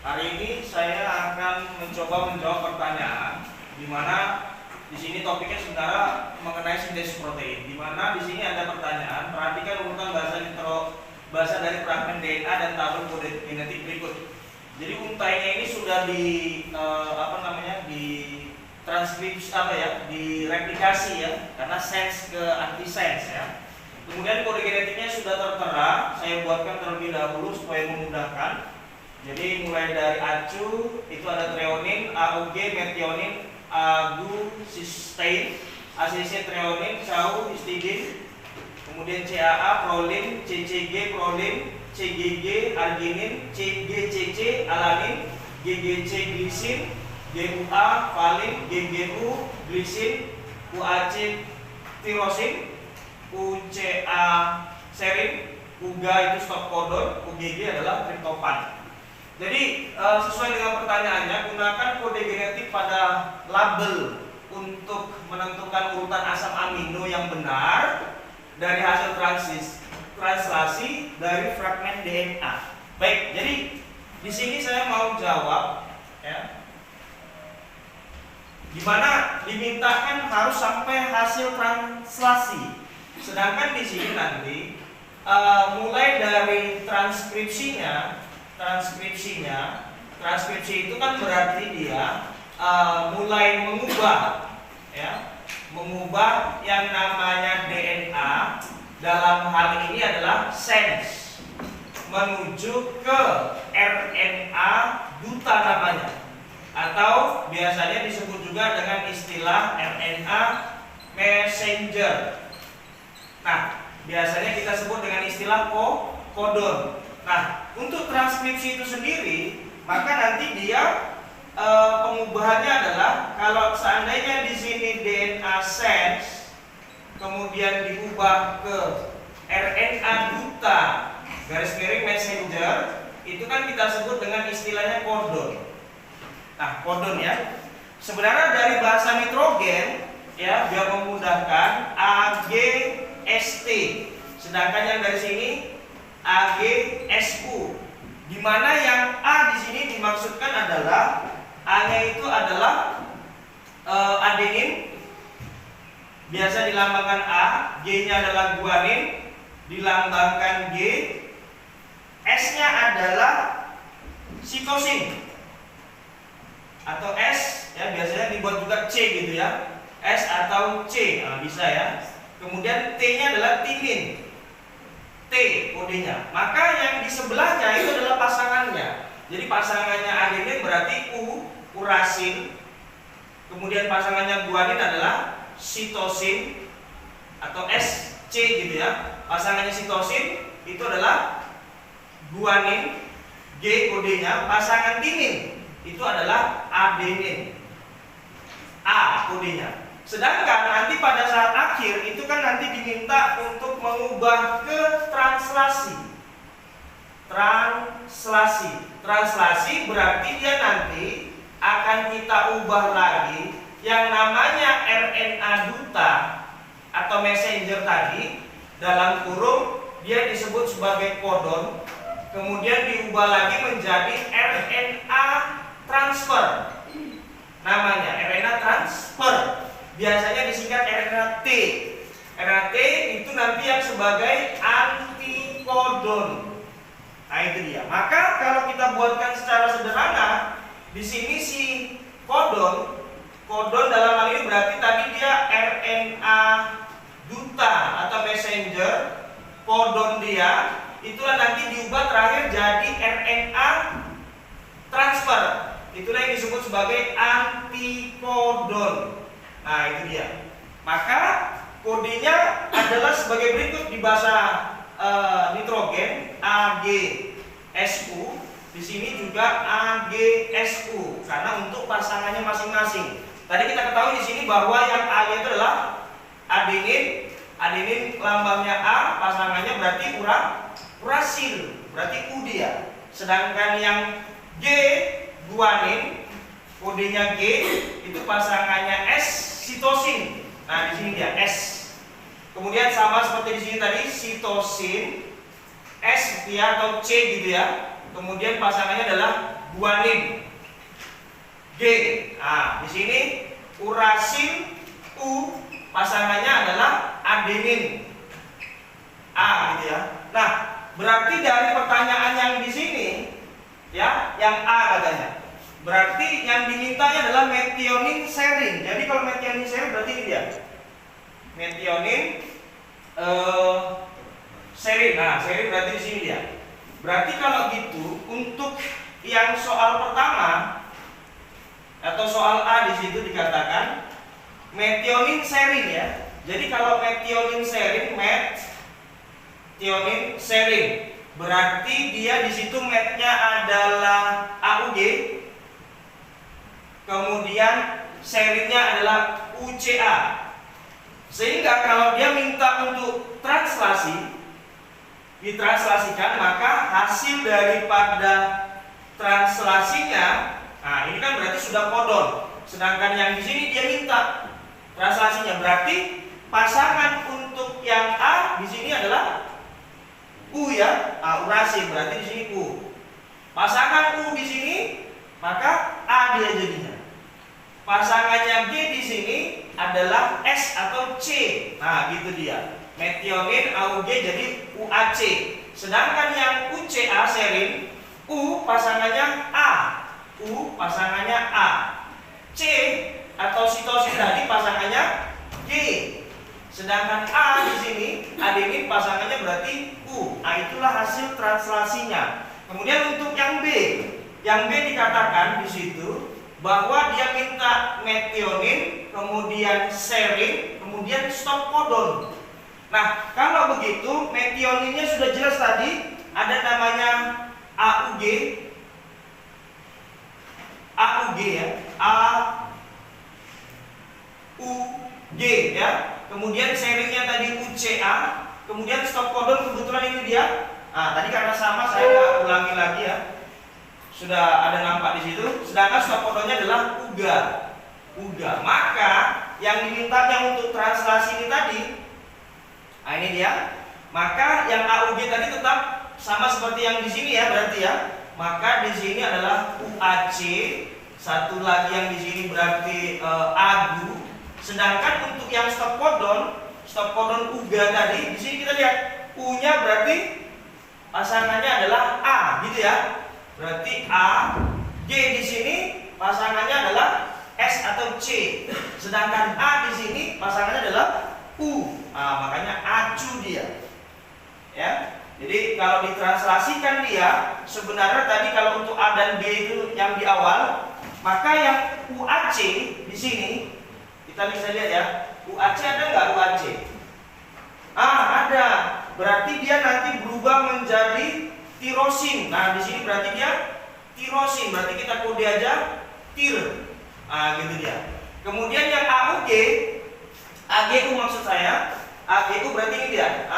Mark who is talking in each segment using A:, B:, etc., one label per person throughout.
A: Hari ini saya akan mencoba menjawab pertanyaan di mana di sini topiknya sebenarnya mengenai sintesis protein. Di mana di sini ada pertanyaan, perhatikan urutan bahasa dari fragmen DNA dan tabel kode genetik berikut. Jadi untainya ini sudah direplikasi ya, karena sense ke anti sense ya. Kemudian kode genetiknya sudah tertera, saya buatkan terlebih dahulu supaya memudahkan. Jadi mulai dari acu itu ada treonin, AUG, metionin, agu, cysteine, ACC, treonin, cau, histidin, kemudian CAA, prolin, CCG, prolin, CGG, arginin, CGCC, alanin, GGC, glisin, GUA, valin, GGU, glisin, UAC, tirosin, UCA, serin, UGA itu stop codon, UGG adalah triptofan. Jadi sesuai dengan pertanyaannya, gunakan kode genetik pada label untuk menentukan urutan asam amino yang benar dari hasil translasi dari fragmen DNA. Baik, jadi di sini saya mau jawab ya, dimana dimintakan harus sampai hasil translasi. Sedangkan di sini nanti mulai dari transkripsi itu kan berarti dia mulai mengubah yang namanya DNA dalam hal ini adalah sense menuju ke RNA duta namanya, atau biasanya disebut juga dengan istilah RNA messenger. Nah, biasanya kita sebut dengan istilah codon. Nah, untuk transkripsi itu sendiri, maka nanti dia pengubahannya adalah kalau seandainya di sini DNA sense kemudian diubah ke RNA duta garis miring messenger, itu kan kita sebut dengan istilahnya codon. Nah, codon ya. Sebenarnya dari bahasa nitrogen ya, biar memudahkan AGST. Sedangkan yang dari sini AGSU, di mana yang A di sini dimaksudkan adalah A-nya itu adalah adenin, biasa dilambangkan A, G-nya adalah guanin, dilambangkan G, S-nya adalah sitosin atau S ya, biasanya dibuat juga C gitu ya, S atau C, nah, bisa ya. Kemudian T-nya adalah timin, T kodenya. Maka yang di sebelahnya itu adalah pasangannya. Jadi pasangannya adenin berarti urasin. Kemudian pasangannya guanin adalah sitosin atau SC gitu ya. Pasangannya sitosin itu adalah guanin, G kodenya. Pasangan timin itu adalah adenin, A kodenya. Sedangkan nanti pada saat akhir itu kan nanti diminta untuk mengubah ke translasi. Translasi berarti dia nanti akan kita ubah lagi yang namanya RNA duta atau messenger tadi, dalam kurung dia disebut sebagai codon, kemudian diubah lagi menjadi RNA transfer. Namanya RNA transfer. Biasanya disingkat RNA-T. RNA-T itu nanti yang sebagai antikodon. Nah, itu dia. Maka kalau kita buatkan secara sederhana, di sini si kodon dalam hal ini berarti tadi dia RNA duta atau messenger, kodon dia itulah nanti diubah terakhir jadi RNA transfer. Itulah yang disebut sebagai antikodon. Nah, itu dia. Maka kodenya adalah sebagai berikut di bahasa nitrogen AGSU, di sini juga AGSU karena untuk pasangannya masing-masing. Tadi kita ketahui di sini bahwa yang A itu adalah adenin lambangnya A, pasangannya berarti urasil, berarti U dia. Sedangkan yang G guanin, kodenya G itu pasangannya S, sitosin. Nah, di sini dia S. Kemudian sama seperti di sini tadi sitosin, S ya atau C gitu ya. Kemudian pasangannya adalah guanin. G. Nah, di sini urasil U pasangannya adalah adenin. A gitu ya. Nah, berarti dari pertanyaan yang di sini ya, yang A katanya. Berarti yang dimintanya adalah metionin serin. Jadi kalau metionin serin berarti ini dia. Metionin serin. Nah, serin berarti di sini dia. Berarti kalau gitu untuk yang soal pertama atau soal A di situ dikatakan metionin serin ya. Jadi kalau metionin serin, metionin serin, berarti dia di situ metnya adalah AUG, kemudian serinnya adalah UCA. Sehingga kalau dia minta untuk translasi, ditranslasikan, maka hasil daripada translasinya, nah ini kan berarti sudah kodon. Sedangkan yang di sini dia minta translasinya, berarti pasangan untuk yang A di sini adalah U ya, urasi berarti di sini U. Pasangan U di sini maka A dia jadinya. Pasangannya G di sini adalah S atau C. Nah, gitu dia. Metionin AUG jadi UAC. Sedangkan yang UCA serin, U pasangannya A. U pasangannya A. C atau sitosin tadi pasangannya G. Sedangkan A di sini adenin pasangannya berarti U. Nah, itulah hasil translasinya. Kemudian untuk yang B dikatakan di situ bahwa dia minta metionin, kemudian serin, kemudian stop codon. Nah, kalau begitu metioninnya sudah jelas tadi, ada namanya AUG ya, AUG ya. Kemudian serinnya tadi UCA, kemudian stop codon kebetulan ini dia. Nah, tadi karena sama saya nggak ulangi lagi ya. Sudah ada nampak di situ. Sedangkan stop codonnya adalah UGA. Maka yang dimintanya untuk translasi ini tadi, nah ini dia. Maka yang AUG tadi tetap sama seperti yang di sini ya, berarti ya. Maka di sini adalah UAC. Satu lagi yang di sini berarti AGU. Sedangkan untuk yang stop codon UGA tadi, di sini kita lihat U-nya berarti pasangannya adalah A, gitu ya. Berarti A, G di sini pasangannya adalah S atau C. Sedangkan A di sini pasangannya adalah U. Nah, makanya acu dia. Ya. Jadi kalau ditranslasikan dia, sebenarnya tadi kalau untuk A dan B itu yang di awal, maka yang UAC di sini kita bisa lihat ya. UAC ada nggak UAC? Ada. Berarti dia nanti berubah menjadi tirosin. Nah, di sini berarti dia tirosin. Berarti kita kode aja tir. Nah, gitu dia. Kemudian yang AUG, AGU maksud saya. AGU berarti ini dia.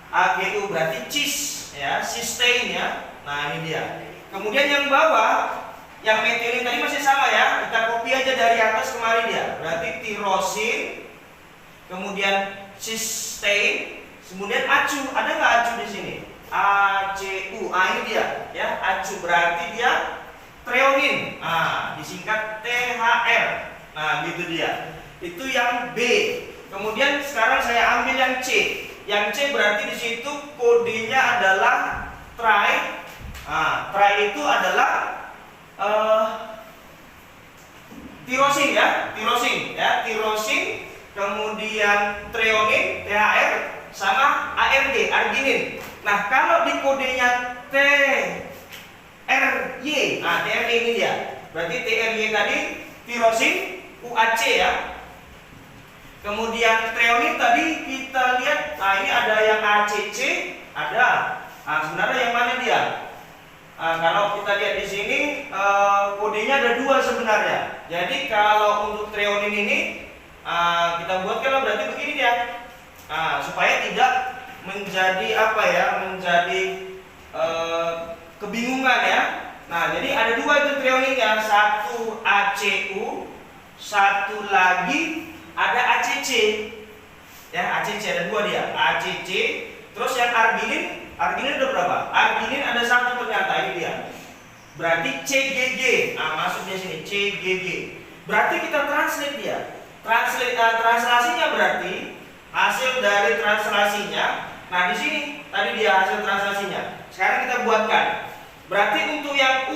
A: AGU berarti cis ya, cysteine ya. Nah, ini dia. Kemudian yang bawah, yang metionin tadi masih sama ya. Kita copy aja dari atas kemari dia. Berarti tirosin, kemudian cysteine, kemudian acu. Ada nggak acu di sini? ACU. Ini dia ya, acu berarti dia treonin. Disingkat THR. Nah, gitu dia. Itu yang B. Kemudian sekarang saya ambil yang C. Yang C berarti di situ kodenya adalah tri. Tri itu adalah tirosin ya, tirosin, kemudian treonin, THR, sama ARG, arginin. Nah, kalau di kodenya TRY, TRY ini dia. Berarti TRY tadi tirosin, UAC ya. Kemudian treonin tadi kita lihat, ini ada yang ACC, ada. Sebenarnya yang mana dia? Kalau kita lihat di sini kodenya ada dua sebenarnya. Jadi kalau untuk treonin ini kita buatkan berarti begini dia. Supaya tidak menjadi menjadi kebingungan ya. Nah, jadi ada dua itu treoninnya, satu ACU, satu lagi ada ACC. Ya, ACC ada dua dia, ACC. Terus yang arginin ada berapa? Arginin ada satu ternyata, ini dia. berarti CGG. Nah, masuknya sini CGG. Berarti kita translate dia. Translasinya berarti hasil dari translasinya. Nah, di sini tadi dia hasil translasinya. Sekarang kita buatkan. Berarti untuk yang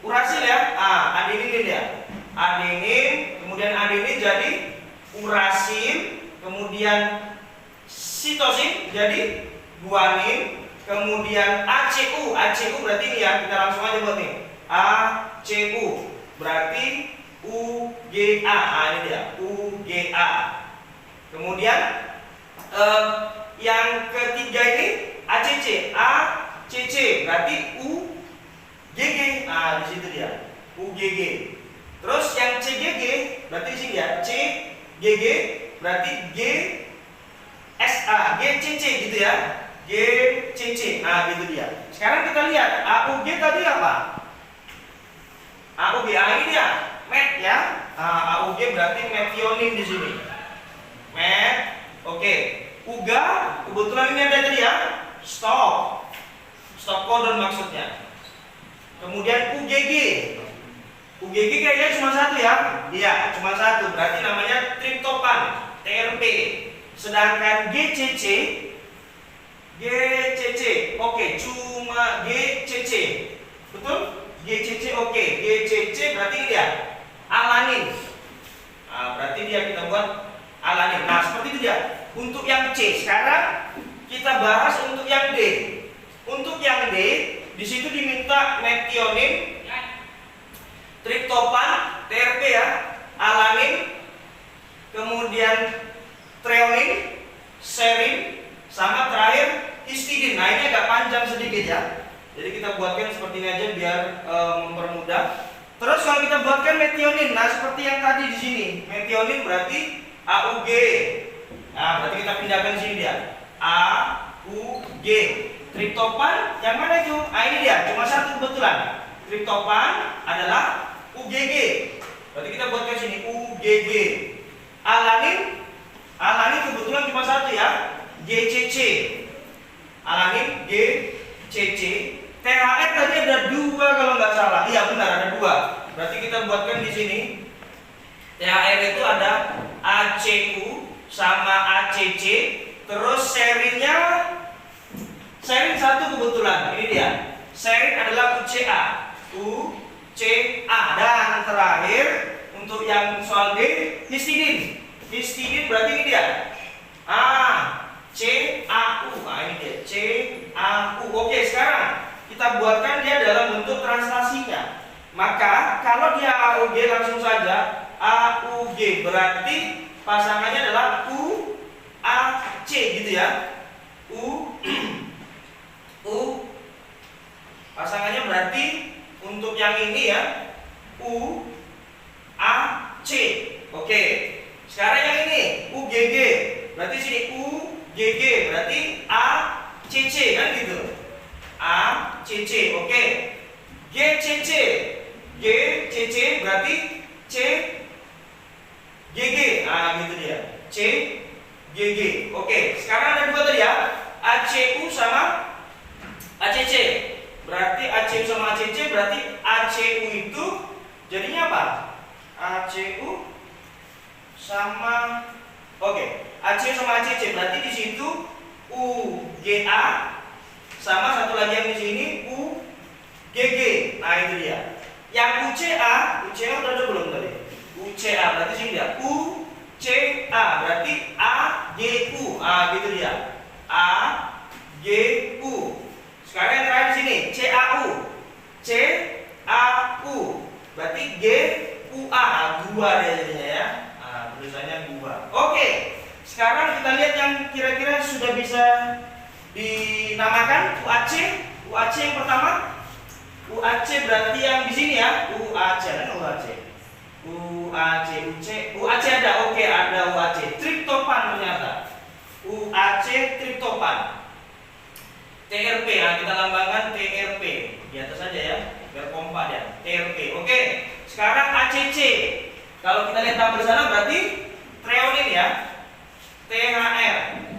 A: urasil ya. Adenin dia. Adenin, kemudian adenin jadi urasil, kemudian sitosin jadi guanin, kemudian ACU. ACU berarti ini ya, kita langsung aja buat nih. ACU berarti UGA. Ini dia, UGA. Kemudian yang ketiga ini ACC. ACC berarti UGG. Di situ dia, UGG. Terus yang CGG berarti di sini ya, CGG berarti GSA, GCC gitu ya. GCC. Gitu dia. Sekarang kita lihat AUG tadi apa? AUG ini dia, met ya. AUG berarti metionin di sini. Met. Oke. UGA kebetulan ini ada tadi ya. Stop codon maksudnya. Kemudian UGG. UGG kayaknya cuma satu ya. Iya, cuma satu. Berarti namanya triptopan, TRP. Sedangkan GCC, oke, cuma GCC. Betul? GCC oke. GCC berarti ini dia, alanin. Berarti dia kita buat alanin. Nah, seperti itu dia. Untuk yang C, sekarang kita bahas untuk yang D. Untuk yang D, di situ diminta metionin, triptopan, TRP ya, alanin, kemudian treonin, serin, sama terakhir histidin. Nah, ini agak panjang sedikit ya. Jadi kita buatkan seperti ini aja biar mempermudah. Terus kalau kita buatkan metionin, nah seperti yang tadi di sini, metionin berarti AUG. Nah, berarti kita pindahkan di sini dia, AUG. Triptopan yang mana itu? Ini dia, cuma satu kebetulan. Triptopan adalah UGG. Berarti kita buatkan sini UGG. Alanin kebetulan cuma satu ya, GCC. Alanin GCC. THR tadi ada dua kalau nggak salah. Iya benar, ada dua. Berarti kita buatkan di sini. THR itu ada ACU sama ACC. Terus serinnya, serin satu kebetulan. Ini dia. Serin adalah UCA. Dan terakhir untuk yang soal D, histidin. Histidin berarti ini dia, CAU. Ini dia, CAU. Oke, sekarang kita buatkan dia dalam bentuk translasinya. Maka kalau dia AUG langsung saja AUG, berarti pasangannya adalah UAC gitu ya. Pasangannya berarti untuk yang ini ya, UAC. Oke. Sekarang yang ini UGG. Berarti sini UGG berarti ACC kan gitu. ACC. Oke. GCC. GCC berarti CGG. Gitu dia. CGG. Oke. Sekarang ada dua tadi ya. ACU sama ACC. Berarti ACU sama ACC berarti ACU itu jadinya apa? ACU sama ACU sama ACC berarti di situ UGA sama satu lagi yang di sini UGG. Nah, itu dia. Yang UCA udah ada belum tadi? UCA berarti sini dia UCA berarti AGU. Gitu dia. AGU. Sekarang yang terakhir di sini CAU. CAU berarti GUA. Gua dia jadinya ya. Tulisannya gua. Oke. Sekarang kita lihat yang kira-kira sudah bisa dinamakan UAC. UAC yang pertama. UAC berarti yang di sini ya. UAC ada UAC. UAC ada. Oke, ada UAC. Triptopan ternyata. UAC triptopan. TRP, kita lambangkan TRP di atas saja ya, biar kompak ya. TRP. Oke. Sekarang ACC. Kalau kita lihat tabel sana berarti treonin ya. THR.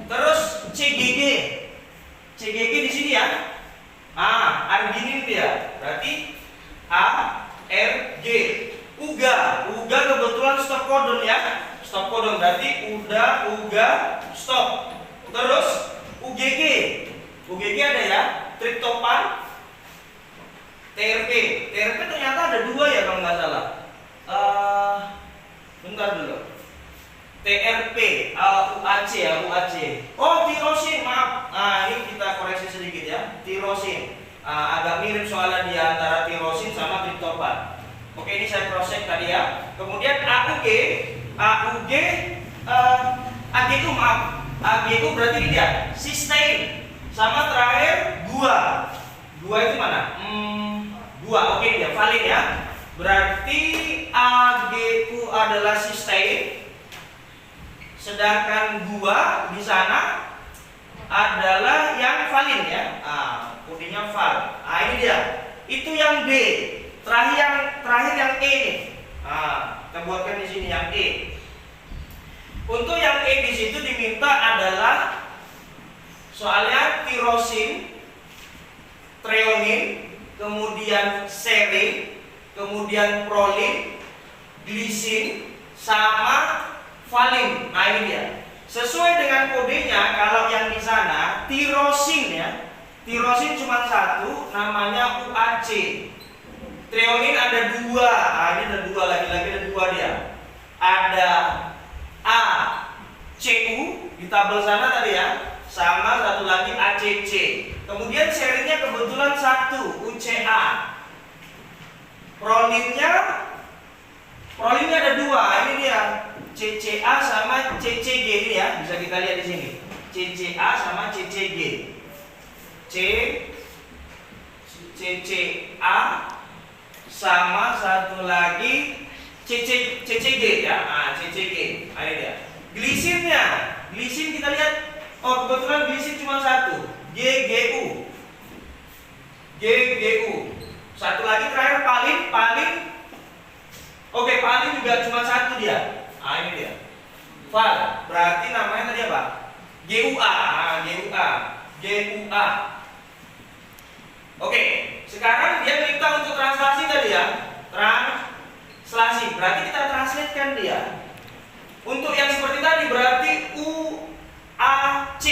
A: Terus CGG. CGG di sini ya. Arginin dia. Berarti A R G. Uga kebetulan stop codon ya. Stop codon berarti uga stop. Terus UGG ada ya, triptopan. TRP ternyata ada dua ya kalau nggak salah. Bentar dulu. TRP, UAC ya, UAC. Oh, tirosin, maaf. Nah, ini kita koreksi sedikit ya. Tirosin. Agak mirip soalnya di antara tirosin sama triptopan. Oke, ini saya cross check tadi ya. Kemudian AG itu maaf. AG itu berarti ini dia, cysteine. Sama terakhir gua itu mana? Gua, oke dia, valid ya. Berarti AGU adalah cysteine. Sedangkan gua di sana adalah yang valin ya. Kodenya val. Ini dia. Itu yang D. Terakhir yang E nih. Kita buatkan di sini yang E. Untuk yang E di situ diminta adalah soalnya tirosin, treonin, kemudian serin, kemudian prolin, glisin, sama valin. Nah ini dia. Sesuai dengan kodenya, kalau yang di sana tirosin ya, tirosin cuma satu, namanya UAC. Treonin ada dua. Ini ada dua lagi-lagi ada dua dia. Ada ACU di tabel sana tadi ya, sama satu lagi ACC. Kemudian serinnya kebetulan satu, UCA. Prolinnya ada dua. Ini dia. CCA sama CCG ini ya, bisa kita lihat di sini. CCA sama CCG. CCA sama satu lagi CCG ya. CCG. Ini dia. Glisin kita lihat. Oh, kebetulan glisin cuma satu. GGU. Satu lagi terakhir palin. Oke, palin juga cuma satu dia. Ini dia. Val. Berarti namanya tadi apa? GUA. GUA. Oke, sekarang dia minta untuk translasi tadi ya. Translasi. Berarti kita translatekan dia. Untuk yang seperti tadi berarti UAC.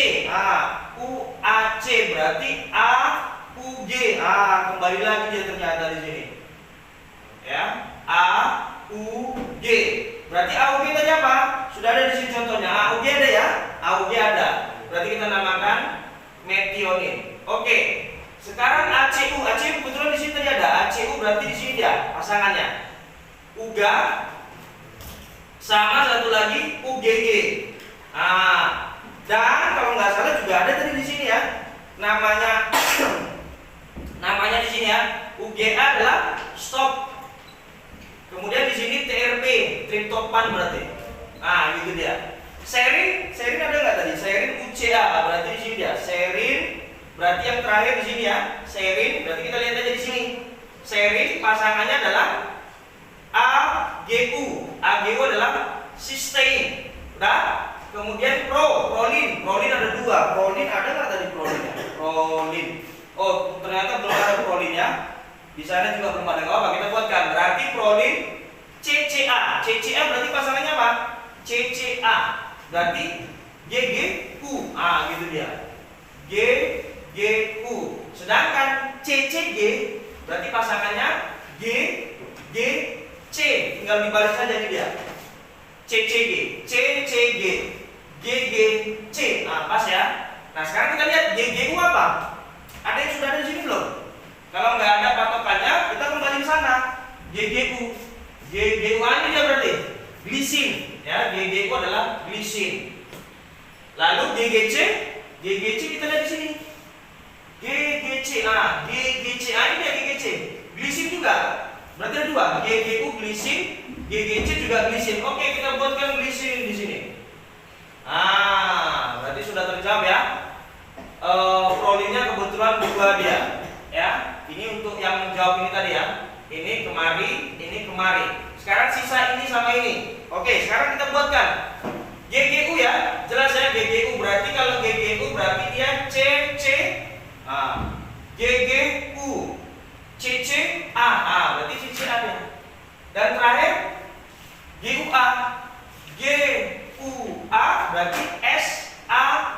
A: UAC berarti AUG. Kembali lagi dia ternyata di sini. Ya. AUG. Berarti AUG tadi apa? Sudah ada di sini contohnya. AUG ada ya? AUG ada. Berarti kita namakan metionin. Oke. Sekarang ACU. ACU kebetulan di sini tadi ada. ACU berarti di sini dia pasangannya. UGA sama satu lagi UGG. Dan kalau nggak salah juga ada tadi di sini ya. Namanya di sini ya. UGA adalah stop. Kemudian di sini TRP, triptopan berarti. Gitu dia. Serin ada nggak tadi? Serin UCA berarti di sini dia. Serin berarti yang terakhir di sini ya. Serin berarti kita lihat aja di sini. Serin pasangannya adalah AGU. AGU adalah cysteine. Udah. Kemudian prolin ada dua. Prolin ada nggak tadi prolinnya? Prolin. Oh, ternyata belum ada prolinnya. Di sana juga belum ada. Apa kita buatkan? Berarti prolin CCA. CCA berarti pasangannya apa? CCA. Berarti GGU. Gitu dia. GGU. Sedangkan CCG berarti pasangannya GGC. Tinggal dibalik saja ini dia. CCG, GGC. Pas ya. Nah, sekarang kita lihat GGU apa? Ada yang sudah ada di sini belum? Kalau nggak ada patokannya, kita kembali ke sana. GGU ini dia berarti glisin, ya. GGU adalah glisin. Lalu GGC kita lihat di sini. GGC, GGC ini dia GGC. Glisin juga. Berarti ada dua. GGU glisin, GGC juga glisin. Oke, kita buatkan glisin di sini. Berarti sudah terjawab ya. Prolinnya kebetulan dua dia. Ya, ini untuk yang menjawab ini tadi ya. Ini kemari. Sekarang sisa ini sama ini. Oke, sekarang kita buatkan GGU ya. Jelas ya GGU. Berarti kalau GGU berarti dia CC. GGU CCA. Berarti CCA nya. Dan terakhir GUA. GUA berarti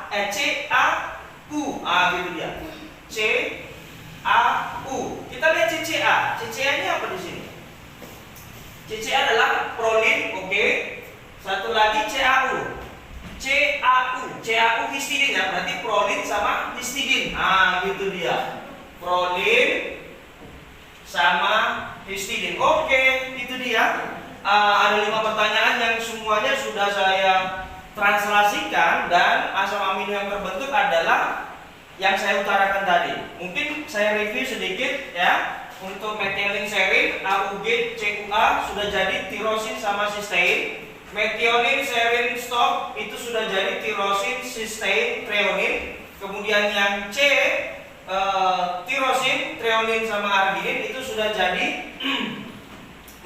A: CAU. Gitu dia. CAU. Kita lihat CCA. CCA ini apa di sini? CCA adalah prolin, oke. Satu lagi CAU. CAU histidin ya, berarti prolin sama histidin. Gitu dia. Prolin sama histidin. Oke, itu dia. Ada 5 pertanyaan yang semuanya sudah saya translasikan, dan asam amino yang terbentuk adalah yang saya utarakan tadi. Mungkin saya review sedikit ya. Untuk methionine serin AUG CUA sudah jadi tirosin sama cysteine. Methionine serin stop itu sudah jadi tirosin, cysteine, threonine. Kemudian yang C tirosin, threonine sama arginin itu sudah jadi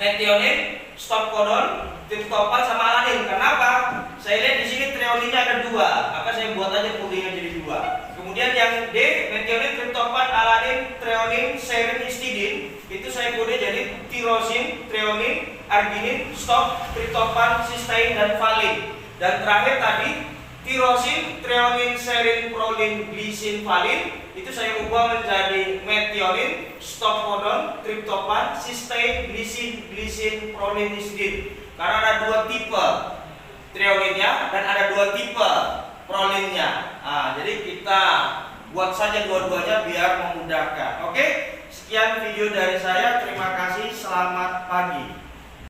A: methionine, stop codon, triptofan sama alanine. Kenapa? Saya lihat di sini threoninnya ada 2. Maka saya buat aja kodenya jadi 2. Kemudian yang D, methionine, triptofan, alanine, threonine, serin, histidin, itu saya kode jadi tirosin, threonine, arginin, stop, triptofan, cysteine, dan valin. Dan terakhir tadi tirosin, threonine, serin, prolin, glisin, valin, itu saya ubah menjadi methionine, stop codon, triptofan, cysteine, glisin, prolin, histidin. Karena ada 2 tipe threoninnya dan ada 2 tipe prolinnya. Jadi kita buat saja dua-duanya biar memudahkan. Oke, sekian video dari saya. Terima kasih. Selamat pagi.